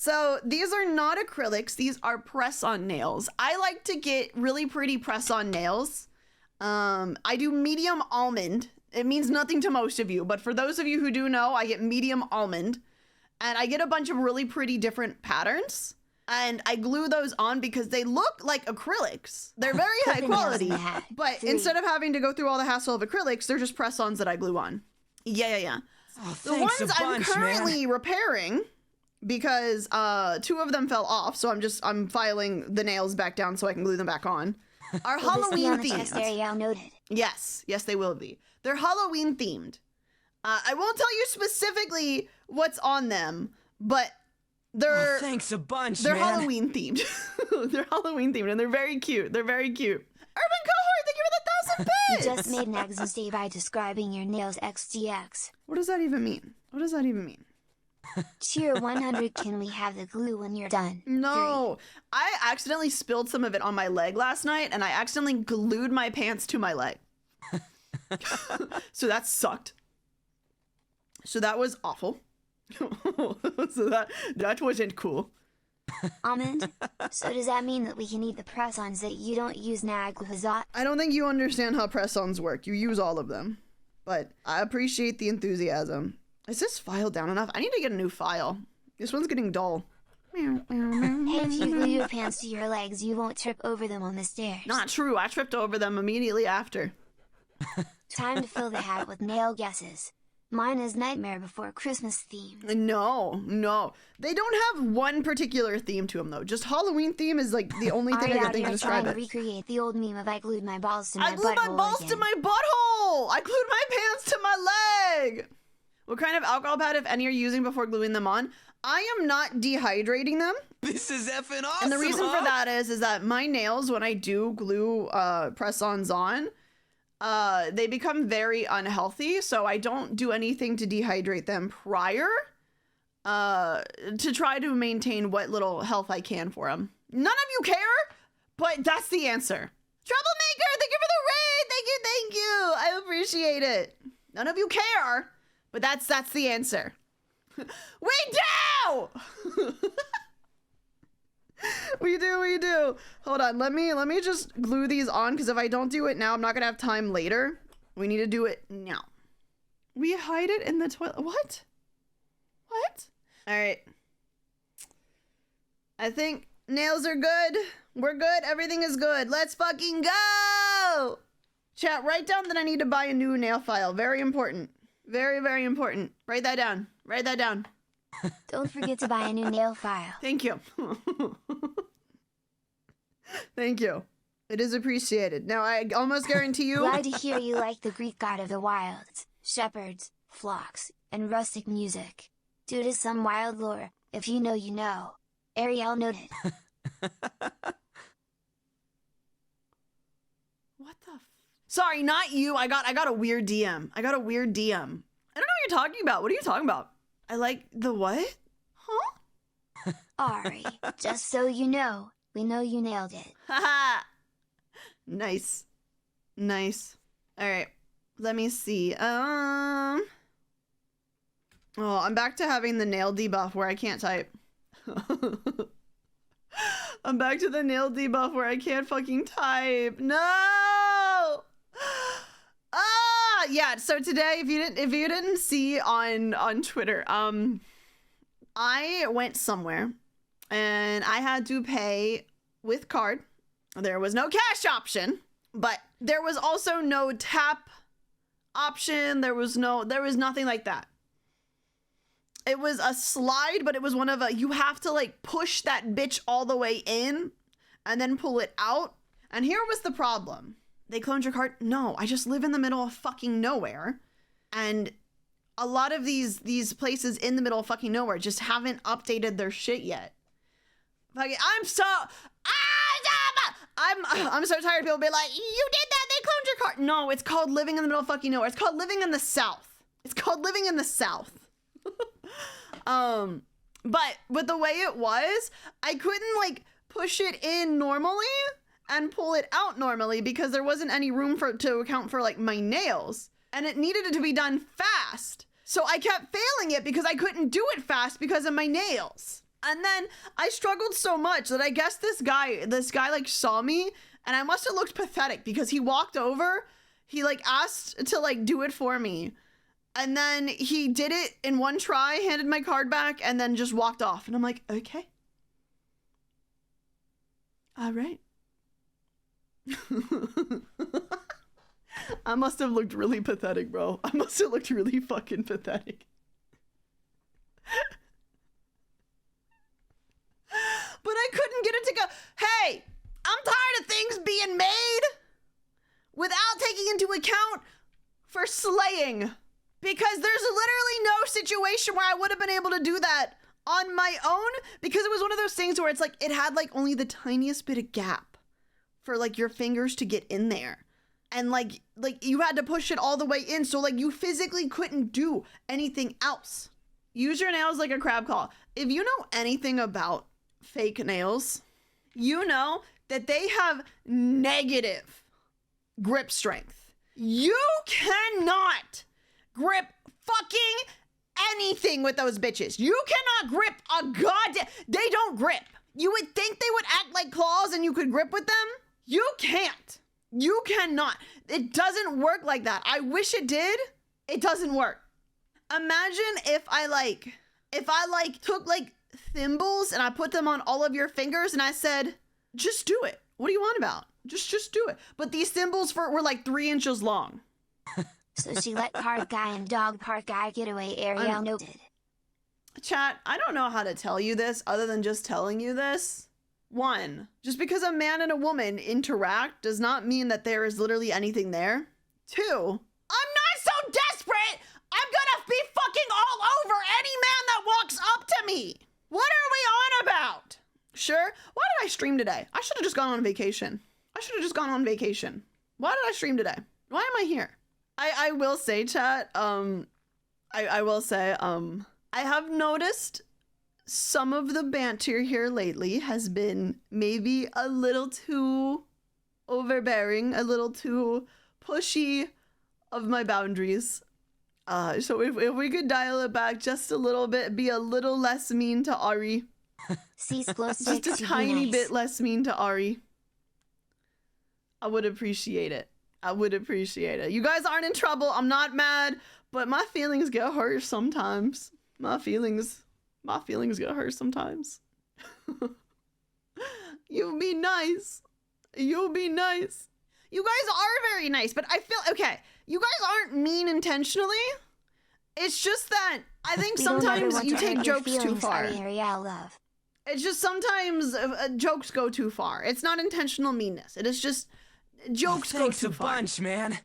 So these are not acrylics. These are press-on nails. I like to get really pretty press-on nails. I do medium almond. It means nothing to most of you, but for those of you who do know, I get medium almond. And I get a bunch of really pretty different patterns. And I glue those on because they look like acrylics. They're very high quality. But instead of having to go through all the hassle of acrylics, they're just press-ons that I glue on. Yeah. Oh, The ones I'm currently repairing, because 2 of them fell off, so I'm filing the nails back down so I can glue them back on, are Halloween themed. Arielle noted. Yes, they will be. They're Halloween themed. I won't tell you specifically what's on them, but they're thanks a bunch, they're man. Halloween themed. They're Halloween themed, and they're very cute. Urban Cohort, thank you for the 1,000 bits. You just made an exit day by describing your nails XDX. What does that even mean? Tier 100, can we have the glue when you're done? No, 3. I accidentally spilled some of it on my leg last night, and I accidentally glued my pants to my leg. So that sucked. So that was awful. So that wasn't cool. Almond, so does that mean that we can eat the press-ons that you don't use now? I don't think you understand how press-ons work. You use all of them. But I appreciate the enthusiasm. Is this file down enough? I need to get a new file. This one's getting dull. Hey, if you glue your pants to your legs, you won't trip over them on the stairs. Not true. I tripped over them immediately after. Time to fill the hat with nail guesses. Mine is Nightmare Before Christmas themed. No. They don't have one particular theme to them, though. Just Halloween theme is like the only thing I can think to describe it. Recreate the old meme of I glued my balls to my butthole. I glued my balls to my butthole! I glued my pants to my leg! What kind of alcohol pad, if any, are you using before gluing them on? I am not dehydrating them. This is effing awesome, And the reason for that is that my nails, when I do glue press-ons on, they become very unhealthy, so I don't do anything to dehydrate them prior to try to maintain what little health I can for them. None of you care, but that's the answer. Troublemaker, thank you for the raid! Thank you! I appreciate it. None of you care, but that's the answer. We do! We do. Hold on, let me just glue these on, because if I don't do it now, I'm not gonna have time later. We need to do it now. We hide it in the toilet. What? All right. I think nails are good. We're good. Everything is good. Let's fucking go! Chat, write down that I need to buy a new nail file. Very important. Very, very important. Write that down. Don't forget to buy a new nail file. Thank you. Thank you. It is appreciated. Now, I almost guarantee you... Glad to hear you like the Greek god of the wilds, shepherds, flocks, and rustic music. Due to some wild lore, if you know, you know. Arielle noted. What the Sorry, not you. I got a weird DM. I don't know what you're talking about. What are you talking about? I like the what? Huh? Ari, just so you know, we know you nailed it. Haha. Nice. All right. Let me see. Oh, I'm back to having the nail debuff where I can't type. I'm back to the nail debuff where I can't fucking type. No! Yeah, so today, if you didn't see on Twitter, I went somewhere and I had to pay with card. There was no cash option, but there was also no tap option. There was nothing like that. It was a slide, but it was one of you have to like push that bitch all the way in and then pull it out. And here was the problem. They cloned your card? No, I just live in the middle of fucking nowhere. And a lot of these places in the middle of fucking nowhere just haven't updated their shit yet. I'm so tired of people being like, you did that, they cloned your card. No, it's called living in the middle of fucking nowhere. It's called living in the South. But with the way it was, I couldn't like push it in normally and pull it out normally because there wasn't any room to account for like my nails, and it needed it to be done fast. So I kept failing it because I couldn't do it fast because of my nails. And then I struggled so much that I guess this guy like saw me, and I must have looked pathetic because he walked over, he like asked to like do it for me. And then he did it in one try, handed my card back, and then just walked off. And I'm like, okay. All right. I must have looked really pathetic, bro. I must have looked really fucking pathetic. But I couldn't get it to go. Hey, I'm tired of things being made without taking into account for slaying. Because there's literally no situation where I would have been able to do that on my own, because it was one of those things where it's like it had like only the tiniest bit of gap for like your fingers to get in there. And like you had to push it all the way in, so like you physically couldn't do anything else. Use your nails like a crab claw. If you know anything about fake nails, you know that they have negative grip strength. You cannot grip fucking anything with those bitches. You cannot grip a goddamn... They don't grip. You would think they would act like claws and you could grip with them. You can't. You cannot. It doesn't work like that. I wish it did. It doesn't work. Imagine if I took like thimbles and I put them on all of your fingers and I said, just do it. What do you want about? Just do it. But these thimbles were like 3 inches long. So she let card guy and dog park guy get away, Arielle noted. Chat, I don't know how to tell you this other than just telling you this. 1, just because a man and a woman interact does not mean that there is literally anything there. 2, I'm not so desperate! I'm gonna be fucking all over any man that walks up to me! What are we on about? Sure, why did I stream today? I should have just gone on vacation. Why did I stream today? Why am I here? I will say, chat, I will say, I have noticed some of the banter here lately has been maybe a little too overbearing, a little too pushy of my boundaries. So if we could dial it back just a little bit, be a little less mean to Ari. Sees Glowsticks. Just a tiny bit less mean to Ari. I would appreciate it. You guys aren't in trouble. I'm not mad, but my feelings get hurt sometimes. My feelings get hurt sometimes. You'll be nice. You guys are very nice, but I feel, okay, you guys aren't mean intentionally. It's just that I think sometimes you take jokes too far. Arielle love. It's just sometimes jokes go too far. It's not intentional meanness. It is just jokes go too far. Thanks a bunch, man.